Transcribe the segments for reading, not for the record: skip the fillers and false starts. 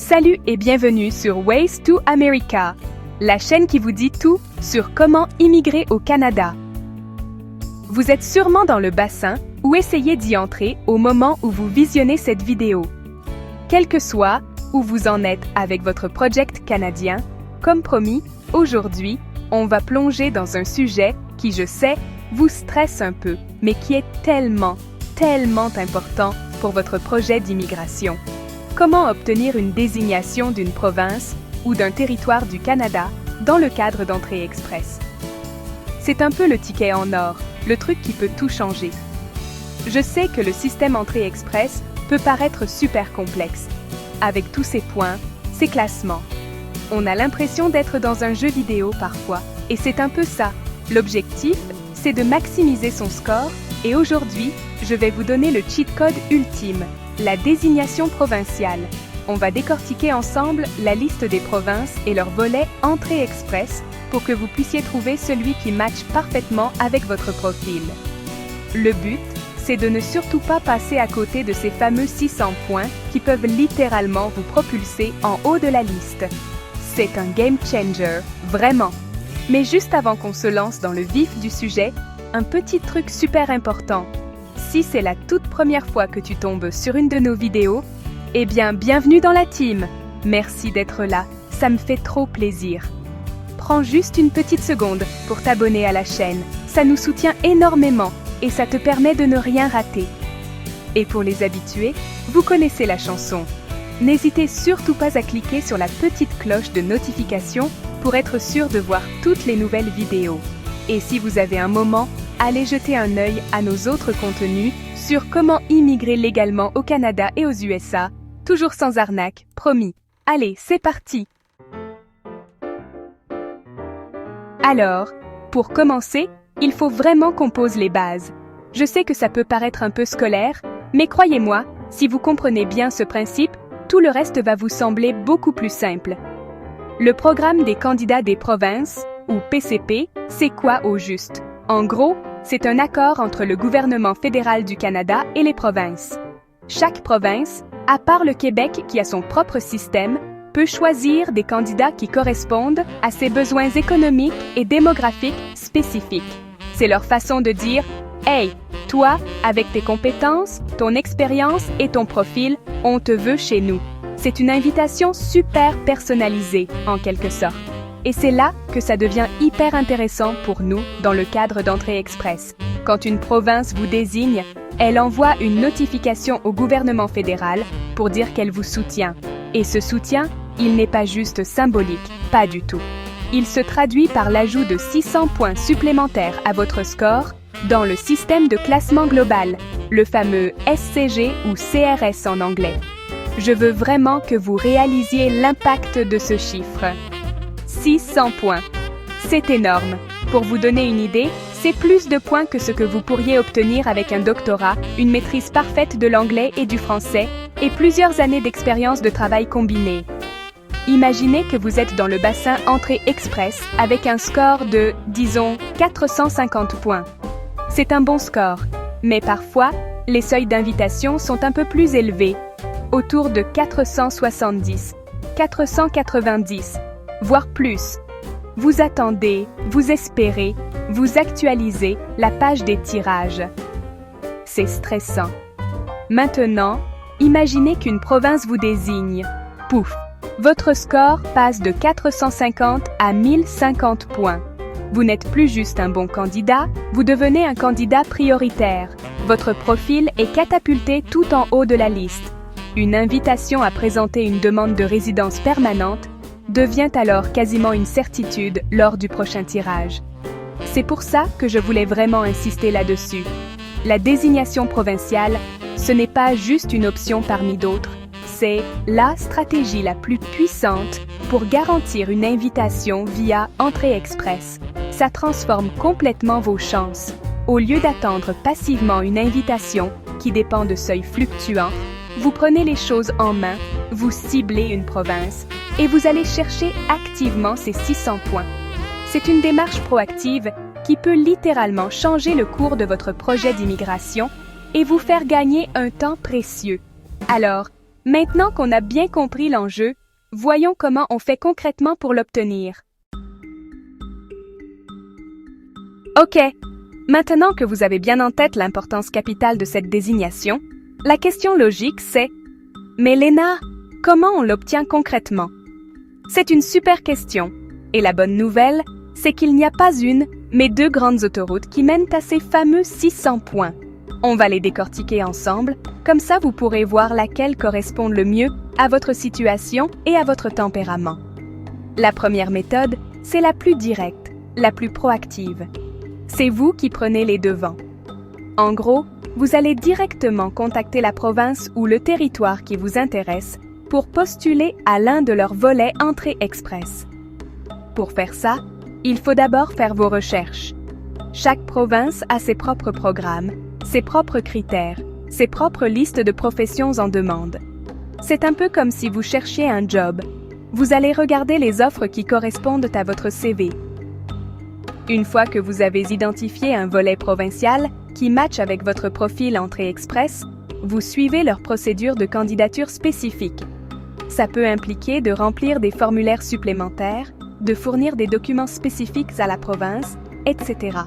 Salut et bienvenue sur Ways to America, la chaîne qui vous dit tout sur comment immigrer au Canada. Vous êtes sûrement dans le bassin ou essayez d'y entrer au moment où vous visionnez cette vidéo. Quel que soit où vous en êtes avec votre project canadien, comme promis, aujourd'hui, on va plonger dans un sujet qui, je sais, vous stresse un peu, mais qui est tellement important pour votre projet d'immigration. Comment obtenir une désignation d'une province ou d'un territoire du Canada dans le cadre d'entrée express? C'est un peu le ticket en or, le truc qui peut tout changer. Je sais que le système entrée express peut paraître super complexe, avec tous ses points, ses classements. On a l'impression d'être dans un jeu vidéo parfois, et c'est un peu ça. L'objectif, c'est de maximiser son score, et aujourd'hui, je vais vous donner le cheat code ultime, la désignation provinciale. On va décortiquer ensemble la liste des provinces et leur volet entrée express pour que vous puissiez trouver celui qui matche parfaitement avec votre profil. Le but, c'est de ne surtout pas passer à côté de ces fameux 600 points qui peuvent littéralement vous propulser en haut de la liste. C'est un game changer, vraiment. Mais juste avant qu'on se lance dans le vif du sujet, un petit truc super important. Si c'est la toute première fois que tu tombes sur une de nos vidéos, eh bien, bienvenue dans la team! Merci d'être là, ça me fait trop plaisir. Prends juste une petite seconde pour t'abonner à la chaîne, ça nous soutient énormément et ça te permet de ne rien rater. Et pour les habitués, vous connaissez la chanson. N'hésitez surtout pas à cliquer sur la petite cloche de notification pour être sûr de voir toutes les nouvelles vidéos. Et si vous avez un moment, allez jeter un œil à nos autres contenus sur comment immigrer légalement au Canada et aux USA, toujours sans arnaque, promis. Allez, c'est parti! Alors, pour commencer, il faut vraiment qu'on pose les bases. Je sais que ça peut paraître un peu scolaire, mais croyez-moi, si vous comprenez bien ce principe, tout le reste va vous sembler beaucoup plus simple. Le programme des candidats des provinces, ou PCP, c'est quoi au juste? En gros, c'est un accord entre le gouvernement fédéral du Canada et les provinces. Chaque province, à part le Québec qui a son propre système, peut choisir des candidats qui correspondent à ses besoins économiques et démographiques spécifiques. C'est leur façon de dire « Hey, toi, avec tes compétences, ton expérience et ton profil, on te veut chez nous. » C'est une invitation super personnalisée, en quelque sorte. Et c'est là que ça devient hyper intéressant pour nous dans le cadre d'entrée express. Quand une province vous désigne, elle envoie une notification au gouvernement fédéral pour dire qu'elle vous soutient. Et ce soutien, il n'est pas juste symbolique, pas du tout. Il se traduit par l'ajout de 600 points supplémentaires à votre score dans le système de classement global, le fameux SCG ou CRS en anglais. Je veux vraiment que vous réalisiez l'impact de ce chiffre. 600 points. C'est énorme. Pour vous donner une idée, c'est plus de points que ce que vous pourriez obtenir avec un doctorat, une maîtrise parfaite de l'anglais et du français, et plusieurs années d'expérience de travail combinée. Imaginez que vous êtes dans le bassin entrée express avec un score de, disons, 450 points. C'est un bon score, mais parfois, les seuils d'invitation sont un peu plus élevés, autour de 470, 490, voire plus. Vous attendez, vous espérez, vous actualisez la page des tirages. C'est stressant. Maintenant, imaginez qu'une province vous désigne. Pouf! Votre score passe de 450 à 1050 points. Vous n'êtes plus juste un bon candidat, vous devenez un candidat prioritaire. Votre profil est catapulté tout en haut de la liste. Une invitation à présenter une demande de résidence permanente devient alors quasiment une certitude lors du prochain tirage. C'est pour ça que je voulais vraiment insister là-dessus. La désignation provinciale, ce n'est pas juste une option parmi d'autres, c'est la stratégie la plus puissante pour garantir une invitation via entrée express. Ça transforme complètement vos chances. Au lieu d'attendre passivement une invitation qui dépend de seuils fluctuants, vous prenez les choses en main, vous ciblez une province et vous allez chercher activement ces 600 points. C'est une démarche proactive qui peut littéralement changer le cours de votre projet d'immigration et vous faire gagner un temps précieux. Alors, Maintenant qu'on a bien compris l'enjeu, voyons comment on fait concrètement pour l'obtenir. Ok, maintenant que vous avez bien en tête l'importance capitale de cette désignation, la question logique c'est « Mais Léna, comment on l'obtient concrètement ?» C'est une super question, et la bonne nouvelle, c'est qu'il n'y a pas une, mais deux grandes autoroutes qui mènent à ces fameux 600 points. On va les décortiquer ensemble, comme ça vous pourrez voir laquelle correspond le mieux à votre situation et à votre tempérament. La première méthode, c'est la plus directe, la plus proactive. C'est vous qui prenez les devants. En gros, vous allez directement contacter la province ou le territoire qui vous intéresse pour postuler à l'un de leurs volets entrée express. Pour faire ça, il faut d'abord faire vos recherches. Chaque province a ses propres programmes, ses propres critères, ses propres listes de professions en demande. C'est un peu comme si vous cherchiez un job. Vous allez regarder les offres qui correspondent à votre CV. Une fois que vous avez identifié un volet provincial qui matche avec votre profil entrée express, vous suivez leur procédure de candidature spécifique. Ça peut impliquer de remplir des formulaires supplémentaires, de fournir des documents spécifiques à la province, etc.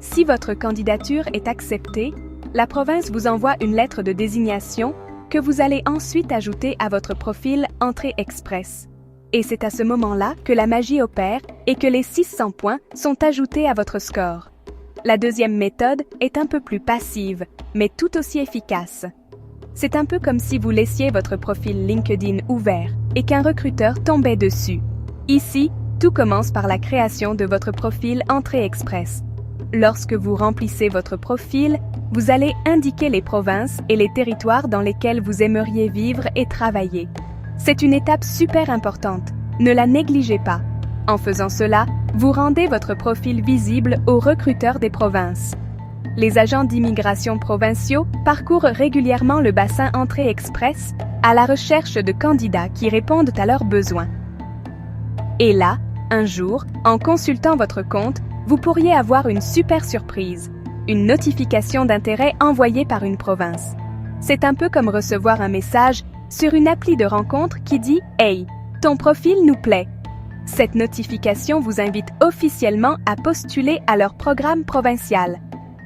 Si votre candidature est acceptée, la province vous envoie une lettre de désignation que vous allez ensuite ajouter à votre profil entrée express. Et c'est à ce moment-là que la magie opère et que les 600 points sont ajoutés à votre score. La deuxième méthode est un peu plus passive, mais tout aussi efficace. C'est un peu comme si vous laissiez votre profil LinkedIn ouvert et qu'un recruteur tombait dessus. Ici, tout commence par la création de votre profil entrée express. Lorsque vous remplissez votre profil, vous allez indiquer les provinces et les territoires dans lesquels vous aimeriez vivre et travailler. C'est une étape super importante, ne la négligez pas. En faisant cela, vous rendez votre profil visible aux recruteurs des provinces. Les agents d'immigration provinciaux parcourent régulièrement le bassin entrée express à la recherche de candidats qui répondent à leurs besoins. Et là, un jour, en consultant votre compte, vous pourriez avoir une super surprise, une notification d'intérêt envoyée par une province. C'est un peu comme recevoir un message sur une appli de rencontre qui dit « Hey, ton profil nous plaît ». Cette notification vous invite officiellement à postuler à leur programme provincial.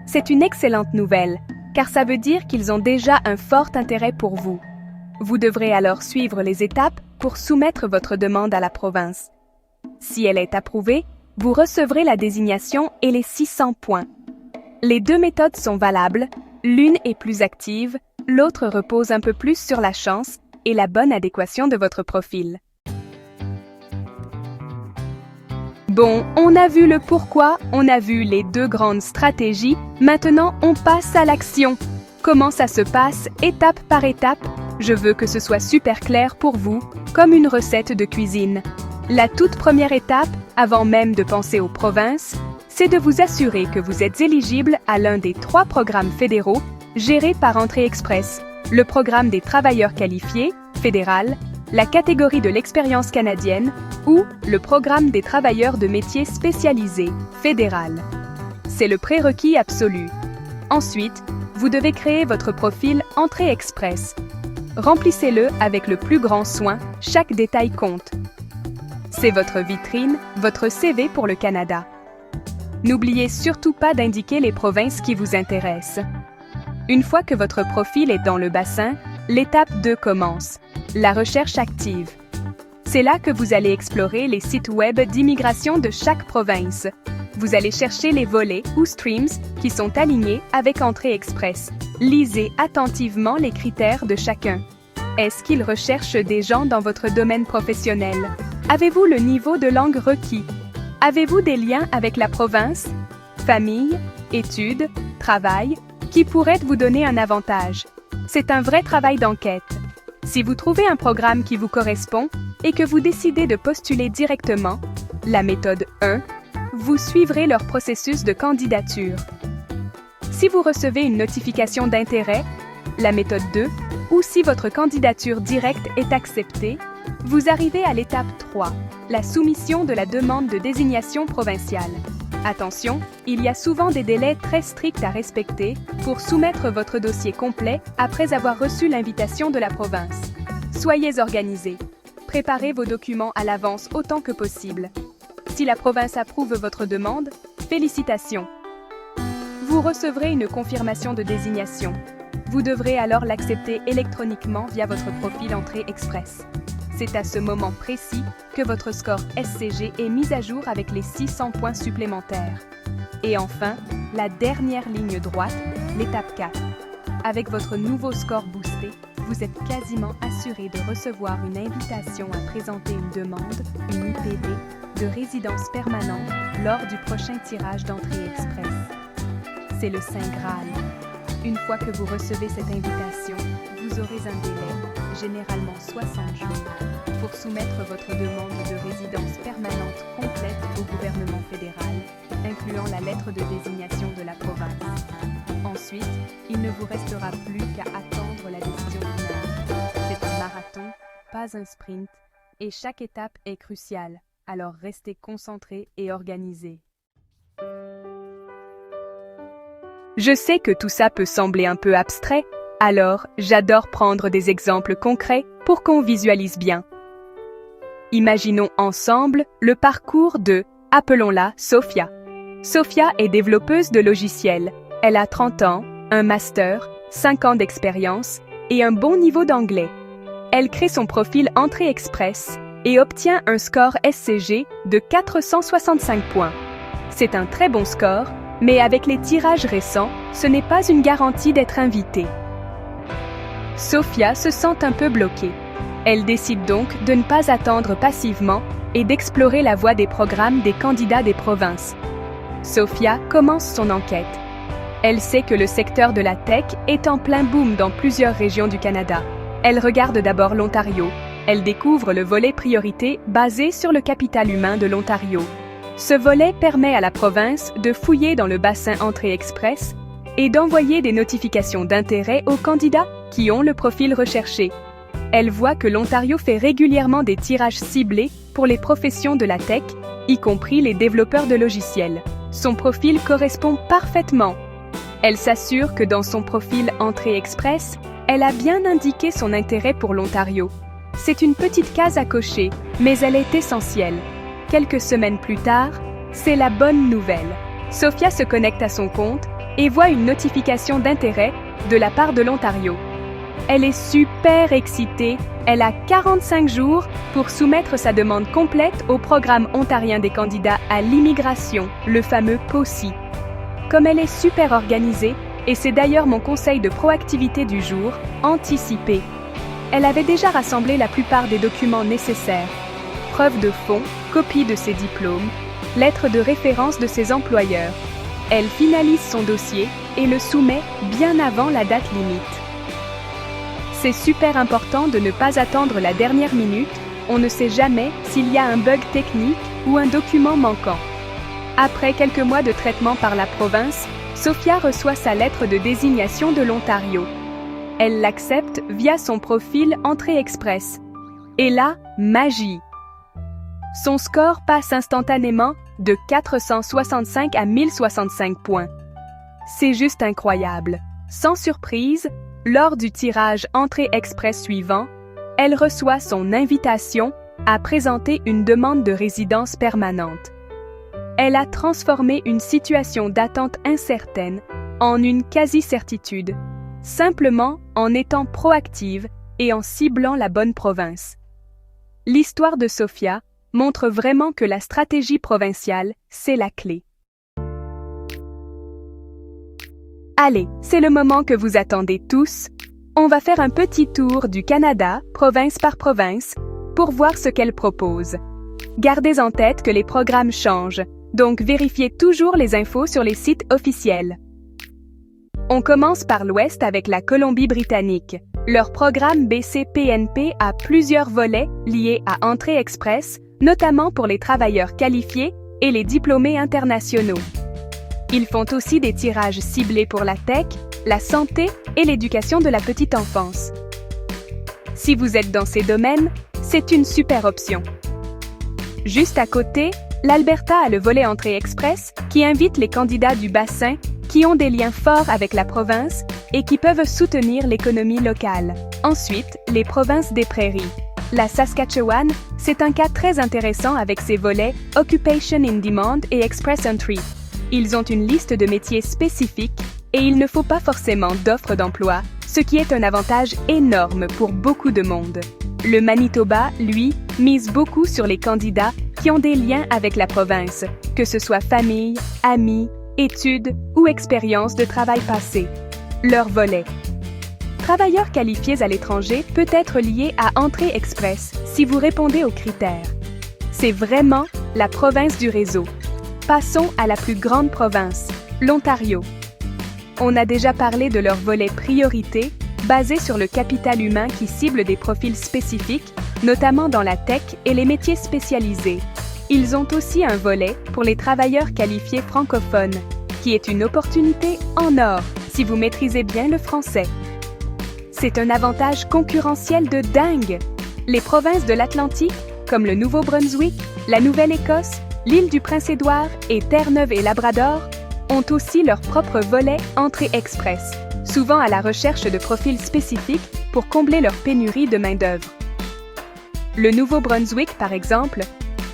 C'est une excellente nouvelle, car ça veut dire qu'ils ont déjà un fort intérêt pour vous. Vous devrez alors suivre les étapes pour soumettre votre demande à la province. Si elle est approuvée, vous recevrez la désignation et les 600 points. Les deux méthodes sont valables, l'une est plus active, l'autre repose un peu plus sur la chance et la bonne adéquation de votre profil. Bon, on a vu le pourquoi, on a vu les deux grandes stratégies, maintenant on passe à l'action. Comment ça se passe, étape par étape? Je veux que ce soit super clair pour vous, comme une recette de cuisine. La toute première étape, avant même de penser aux provinces, c'est de vous assurer que vous êtes éligible à l'un des 3 programmes fédéraux gérés par Entrée Express, le programme des travailleurs qualifiés, fédéral, la catégorie de l'expérience canadienne ou le programme des travailleurs de métiers spécialisés, fédéral. C'est le prérequis absolu. Ensuite, vous devez créer votre profil Entrée Express. Remplissez-le avec le plus grand soin, chaque détail compte. C'est votre vitrine, votre CV pour le Canada. N'oubliez surtout pas d'indiquer les provinces qui vous intéressent. Une fois que votre profil est dans le bassin, l'étape 2 commence, la recherche active. C'est là que vous allez explorer les sites web d'immigration de chaque province. Vous allez chercher les volets ou streams qui sont alignés avec Entrée Express. Lisez attentivement les critères de chacun. Est-ce qu'ils recherchent des gens dans votre domaine professionnel? Avez-vous le niveau de langue requis? Avez-vous des liens avec la province? Famille, études, travail, qui pourraient vous donner un avantage? C'est un vrai travail d'enquête. Si vous trouvez un programme qui vous correspond et que vous décidez de postuler directement, la méthode 1, vous suivrez leur processus de candidature. Si vous recevez une notification d'intérêt, la méthode 2, ou si votre candidature directe est acceptée, vous arrivez à l'étape 3, la soumission de la demande de désignation provinciale. Attention, il y a souvent des délais très stricts à respecter pour soumettre votre dossier complet après avoir reçu l'invitation de la province. Soyez organisés. Préparez vos documents à l'avance autant que possible. Si la province approuve votre demande, félicitations. Vous recevrez une confirmation de désignation. Vous devrez alors l'accepter électroniquement via votre profil Entrée Express. C'est à ce moment précis que votre score SCG est mis à jour avec les 600 points supplémentaires. Et enfin, la dernière ligne droite, l'étape 4. Avec votre nouveau score boosté, vous êtes quasiment assuré de recevoir une invitation à présenter une demande, une IPD, de résidence permanente lors du prochain tirage d'Entrée Express. C'est le Saint Graal. Une fois que vous recevez cette invitation, vous aurez un délai, généralement 60 jours, pour soumettre votre demande de résidence permanente complète au gouvernement fédéral, incluant la lettre de désignation de la province. Ensuite, il ne vous restera plus qu'à attendre la décision finale. C'est un marathon, pas un sprint, et chaque étape est cruciale, alors restez concentrés et organisés. Je sais que tout ça peut sembler un peu abstrait, alors j'adore prendre des exemples concrets pour qu'on visualise bien. Imaginons ensemble le parcours de, appelons-la Sophia. Sophia est développeuse de logiciels. Elle a 30 ans, un master, 5 ans d'expérience et un bon niveau d'anglais. Elle crée son profil Entrée Express et obtient un score SCG de 465 points. C'est un très bon score, mais avec les tirages récents, ce n'est pas une garantie d'être invitée. Sophia se sent un peu bloquée. Elle décide donc de ne pas attendre passivement et d'explorer la voie des programmes des candidats des provinces. Sophia commence son enquête. Elle sait que le secteur de la tech est en plein boom dans plusieurs régions du Canada. Elle regarde d'abord l'Ontario. Elle découvre le volet priorité basé sur le capital humain de l'Ontario. Ce volet permet à la province de fouiller dans le bassin Entrée Express et d'envoyer des notifications d'intérêt aux candidats qui ont le profil recherché. Elle voit que l'Ontario fait régulièrement des tirages ciblés pour les professions de la tech, y compris les développeurs de logiciels. Son profil correspond parfaitement. Elle s'assure que dans son profil Entrée Express, elle a bien indiqué son intérêt pour l'Ontario. C'est une petite case à cocher, mais elle est essentielle. Quelques semaines plus tard, c'est la bonne nouvelle. Sophia se connecte à son compte et voit une notification d'intérêt de la part de l'Ontario. Elle est super excitée. Elle a 45 jours pour soumettre sa demande complète au programme ontarien des candidats à l'immigration, le fameux POCI. Comme elle est super organisée, et c'est d'ailleurs mon conseil de proactivité du jour, anticiper. Elle avait déjà rassemblé la plupart des documents nécessaires. Preuve de fonds, copie de ses diplômes, lettre de référence de ses employeurs. Elle finalise son dossier et le soumet bien avant la date limite. C'est super important de ne pas attendre la dernière minute, on ne sait jamais s'il y a un bug technique ou un document manquant. Après quelques mois de traitement par la province, Sophia reçoit sa lettre de désignation de l'Ontario. Elle l'accepte via son profil Entrée Express. Et là, magie! Son score passe instantanément de 465 à 1065 points. C'est juste incroyable. Sans surprise, lors du tirage Entrée Express suivant, elle reçoit son invitation à présenter une demande de résidence permanente. Elle a transformé une situation d'attente incertaine en une quasi-certitude, simplement en étant proactive et en ciblant la bonne province. L'histoire de Sophia montre vraiment que la stratégie provinciale, c'est la clé. Allez, c'est le moment que vous attendez tous. On va faire un petit tour du Canada, province par province, pour voir ce qu'elle propose. Gardez en tête que les programmes changent, donc vérifiez toujours les infos sur les sites officiels. On commence par l'Ouest avec la Colombie-Britannique. Leur programme BC-PNP a plusieurs volets liés à Entrée Express, notamment pour les travailleurs qualifiés et les diplômés internationaux. Ils font aussi des tirages ciblés pour la tech, la santé et l'éducation de la petite enfance. Si vous êtes dans ces domaines, c'est une super option. Juste à côté, l'Alberta a le volet Entrée Express qui invite les candidats du bassin qui ont des liens forts avec la province et qui peuvent soutenir l'économie locale. Ensuite, les provinces des prairies. La Saskatchewan, c'est un cas très intéressant avec ses volets Occupation in Demand et Express Entry. Ils ont une liste de métiers spécifiques et il ne faut pas forcément d'offres d'emploi, ce qui est un avantage énorme pour beaucoup de monde. Le Manitoba, lui, mise beaucoup sur les candidats qui ont des liens avec la province, que ce soit famille, amis, études ou expérience de travail passé. Leur volet. Travailleurs qualifiés à l'étranger peut être lié à Entrée Express si vous répondez aux critères. C'est vraiment la province du réseau. Passons à la plus grande province, l'Ontario. On a déjà parlé de leur volet priorité, basé sur le capital humain qui cible des profils spécifiques, notamment dans la tech et les métiers spécialisés. Ils ont aussi un volet pour les travailleurs qualifiés francophones, qui est une opportunité en or si vous maîtrisez bien le français. C'est un avantage concurrentiel de dingue! Les provinces de l'Atlantique, comme le Nouveau-Brunswick, la Nouvelle-Écosse, l'île du Prince-Édouard et Terre-Neuve et Labrador, ont aussi leur propre volet Entrée Express, souvent à la recherche de profils spécifiques pour combler leur pénurie de main-d'œuvre. Le Nouveau-Brunswick, par exemple,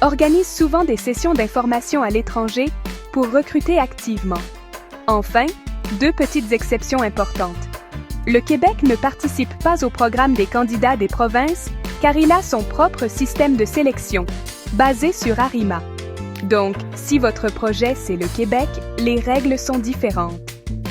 organise souvent des sessions d'information à l'étranger pour recruter activement. Enfin, deux petites exceptions importantes. Le Québec ne participe pas au programme des candidats des provinces car il a son propre système de sélection, basé sur Arima. Donc, si votre projet c'est le Québec, les règles sont différentes.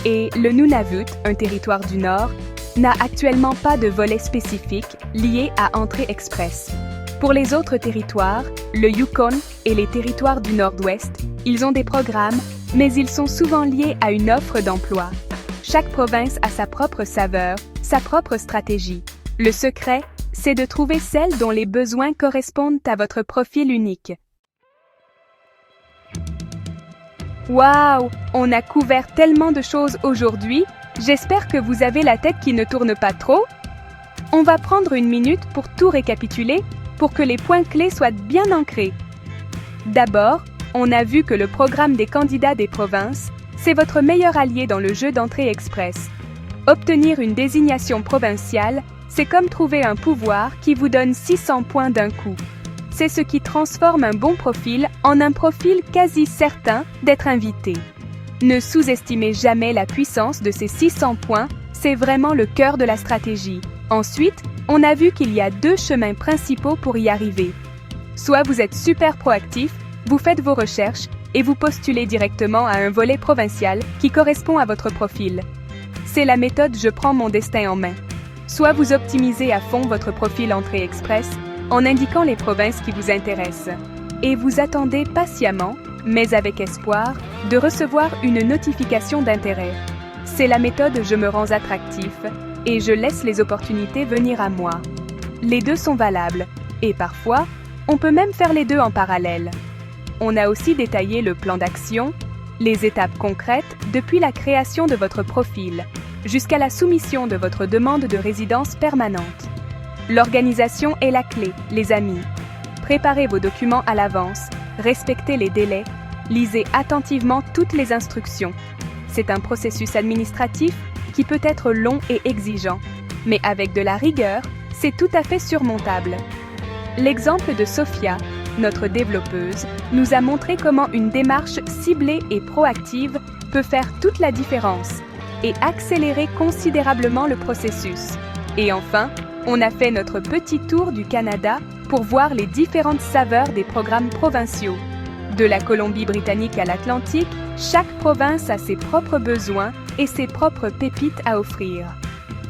Et le Nunavut, un territoire du Nord, n'a actuellement pas de volet spécifique lié à Entrée Express. Pour les autres territoires, le Yukon et les territoires du Nord-Ouest, ils ont des programmes, mais ils sont souvent liés à une offre d'emploi. Chaque province a sa propre saveur, sa propre stratégie. Le secret, c'est de trouver celle dont les besoins correspondent à votre profil unique. Waouh! On a couvert tellement de choses aujourd'hui, j'espère que vous avez la tête qui ne tourne pas trop. On va prendre une minute pour tout récapituler, pour que les points clés soient bien ancrés. D'abord, on a vu que le programme des candidats des provinces, c'est votre meilleur allié dans le jeu d'Entrée Express. Obtenir une désignation provinciale, c'est comme trouver un pouvoir qui vous donne 600 points d'un coup. C'est ce qui transforme un bon profil en un profil quasi certain d'être invité. Ne sous-estimez jamais la puissance de ces 600 points, c'est vraiment le cœur de la stratégie. Ensuite, on a vu qu'il y a deux chemins principaux pour y arriver. Soit vous êtes super proactif, vous faites vos recherches et vous postulez directement à un volet provincial qui correspond à votre profil. C'est la méthode « Je prends mon destin en main ». Soit vous optimisez à fond votre profil Entrée Express en indiquant les provinces qui vous intéressent. Et vous attendez patiemment, mais avec espoir, de recevoir une notification d'intérêt. C'est la méthode « Je me rends attractif » et je laisse les opportunités venir à moi. Les deux sont valables, et parfois, on peut même faire les deux en parallèle. On a aussi détaillé le plan d'action, les étapes concrètes depuis la création de votre profil, jusqu'à la soumission de votre demande de résidence permanente. L'organisation est la clé, les amis. Préparez vos documents à l'avance, respectez les délais, lisez attentivement toutes les instructions. C'est un processus administratif qui peut être long et exigeant, mais avec de la rigueur, c'est tout à fait surmontable. L'exemple de Sophia, notre développeuse, nous a montré comment une démarche ciblée et proactive peut faire toute la différence et accélérer considérablement le processus. Et enfin, on a fait notre petit tour du Canada pour voir les différentes saveurs des programmes provinciaux. De la Colombie-Britannique à l'Atlantique, chaque province a ses propres besoins et ses propres pépites à offrir.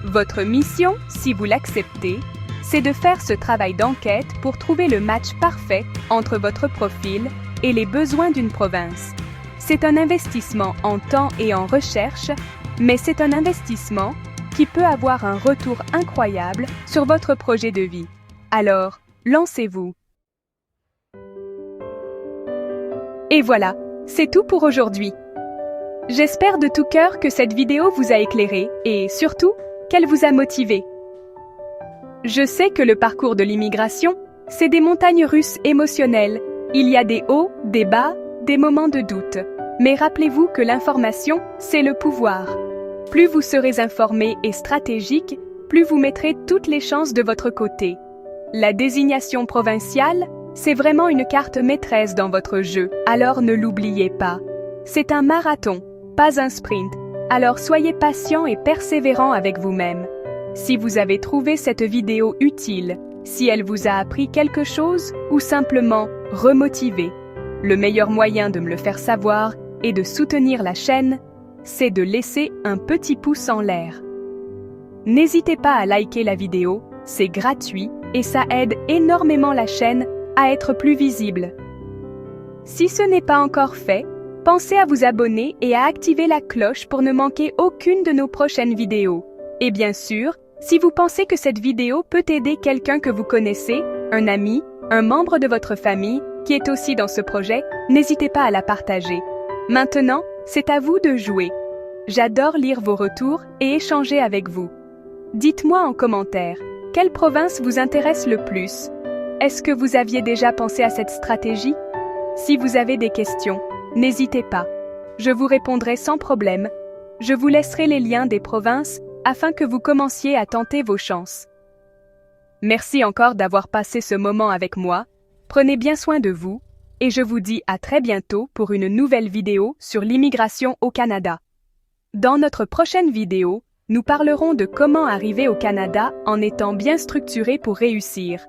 Votre mission, si vous l'acceptez, c'est de faire ce travail d'enquête pour trouver le match parfait entre votre profil et les besoins d'une province. C'est un investissement en temps et en recherche, mais c'est un investissement qui peut avoir un retour incroyable sur votre projet de vie. Alors, lancez-vous. Et voilà, c'est tout pour aujourd'hui. J'espère de tout cœur que cette vidéo vous a éclairé et surtout, qu'elle vous a motivé. Je sais que le parcours de l'immigration, c'est des montagnes russes émotionnelles. Il y a des hauts, des bas, des moments de doute. Mais rappelez-vous que l'information, c'est le pouvoir. Plus vous serez informé et stratégique, plus vous mettrez toutes les chances de votre côté. La désignation provinciale, c'est vraiment une carte maîtresse dans votre jeu, alors ne l'oubliez pas. C'est un marathon, pas un sprint, alors soyez patient et persévérant avec vous-même. Si vous avez trouvé cette vidéo utile, si elle vous a appris quelque chose ou simplement remotivé, le meilleur moyen de me le faire savoir et de soutenir la chaîne, c'est de laisser un petit pouce en l'air. N'hésitez pas à liker la vidéo, c'est gratuit et ça aide énormément la chaîne à être plus visible. Si ce n'est pas encore fait, pensez à vous abonner et à activer la cloche pour ne manquer aucune de nos prochaines vidéos. Et bien sûr, si vous pensez que cette vidéo peut aider quelqu'un que vous connaissez, un ami, un membre de votre famille, qui est aussi dans ce projet, n'hésitez pas à la partager. Maintenant, c'est à vous de jouer. J'adore lire vos retours et échanger avec vous. Dites-moi en commentaire, quelle province vous intéresse le plus? Est-ce que vous aviez déjà pensé à cette stratégie? Si vous avez des questions, n'hésitez pas. Je vous répondrai sans problème. Je vous laisserai les liens des provinces afin que vous commenciez à tenter vos chances. Merci encore d'avoir passé ce moment avec moi. Prenez bien soin de vous, et je vous dis à très bientôt pour une nouvelle vidéo sur l'immigration au Canada. Dans notre prochaine vidéo, nous parlerons de comment arriver au Canada en étant bien structuré pour réussir.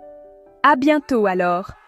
À bientôt alors!